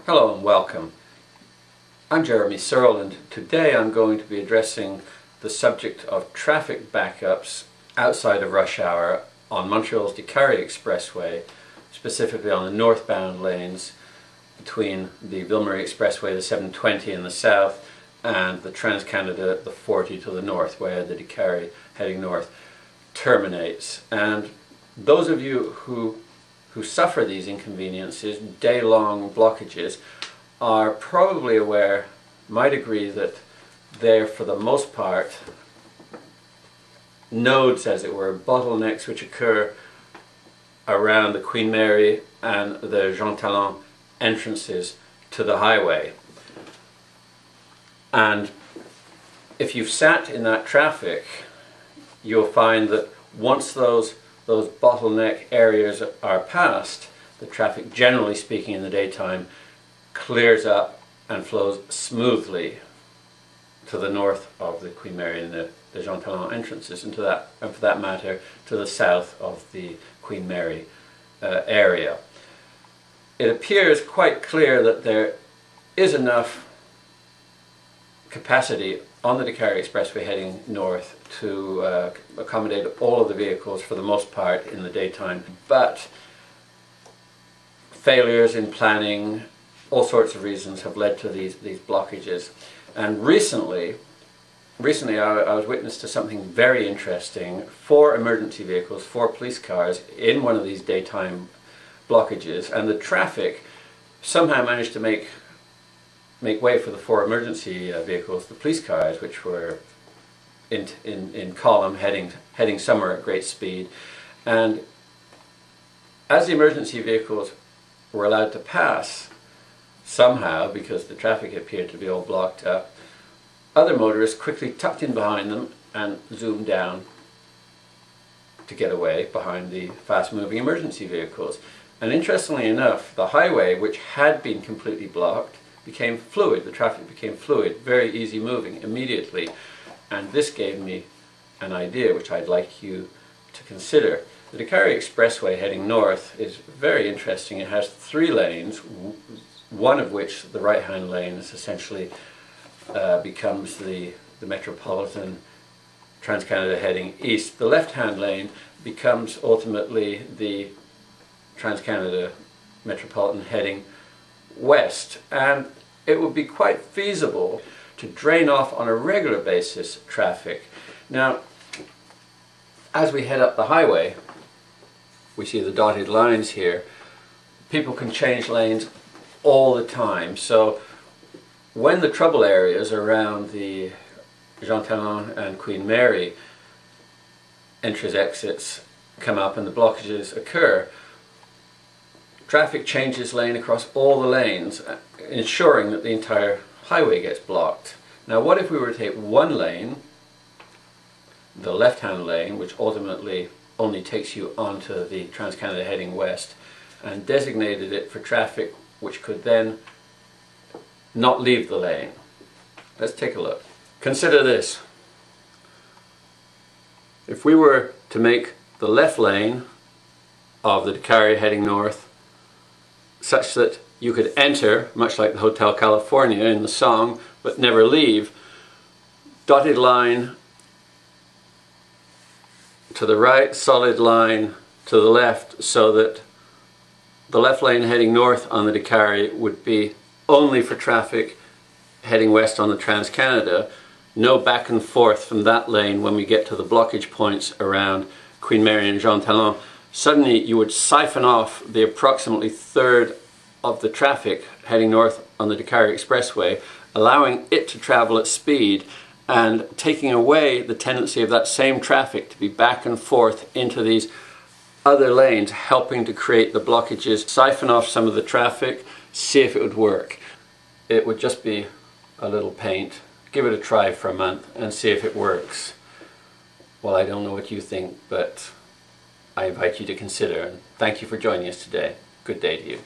Hello and welcome. I'm Jeremy Searle, and today I'm going to be addressing the subject of traffic backups outside of rush hour on Montreal's Decarie Expressway, specifically on the northbound lanes between the Ville-Marie Expressway, the 720 in the south, and the Trans-Canada, the 40 to the north, where the Decarie heading north terminates. And those of you who suffer these inconveniences, day-long blockages, are probably aware, might agree, that they're for the most part nodes, as it were, bottlenecks which occur around the Queen Mary and the Jean Talon entrances to the highway. And if you've sat in that traffic, you'll find that once those bottleneck areas are passed, the traffic, generally speaking in the daytime, clears up and flows smoothly to the north of the Queen Mary and the Jean Talon entrances, and for that matter, to the south of the Queen Mary area. It appears quite clear that there is enough capacity on the Decarie Expressway heading north to accommodate all of the vehicles for the most part in the daytime, but failures in planning, all sorts of reasons have led to these blockages. And recently I was witness to something very interesting. 4 emergency vehicles, 4 police cars in one of these daytime blockages, and the traffic somehow managed to make way for the 4 emergency vehicles, the police cars, which were in column heading somewhere at great speed. And as the emergency vehicles were allowed to pass, somehow, because the traffic appeared to be all blocked up, other motorists quickly tucked in behind them and zoomed down to get away behind the fast-moving emergency vehicles. And interestingly enough, the highway, which had been completely blocked, became fluid. The traffic became fluid, very easy moving immediately. And this gave me an idea which I'd like you to consider. The Decarie Expressway heading north is very interesting. It has 3 lanes, one of which, the right-hand lane, is essentially becomes the Metropolitan Trans-Canada heading east. The left-hand lane becomes ultimately the Trans-Canada Metropolitan heading west, and it would be quite feasible to drain off on a regular basis traffic. Now, as we head up the highway, we see the dotted lines here. People can change lanes all the time, so when the trouble areas around the Jean Talon and Queen Mary entries, exits come up and the blockages occur, traffic changes lane across all the lanes, ensuring that the entire highway gets blocked. Now, what if we were to take one lane, the left-hand lane, which ultimately only takes you onto the Trans-Canada heading west, and designated it for traffic which could then not leave the lane? Let's take a look. Consider this. If we were to make the left lane of the Decarie heading north such that you could enter, much like the Hotel California in the song, but never leave, dotted line to the right, solid line to the left, so that the left lane heading north on the Decarie would be only for traffic heading west on the Trans-Canada. No back and forth from that lane when we get to the blockage points around Queen Mary and Jean Talon. Suddenly you would siphon off the approximately third of the traffic heading north on the Decarie Expressway, allowing it to travel at speed and taking away the tendency of that same traffic to be back and forth into these other lanes, helping to create the blockages. Siphon off some of the traffic, see if it would work. It would just be a little paint. Give it a try for a month and see if it works. Well, I don't know what you think, but I invite you to consider, and thank you for joining us today. Good day to you.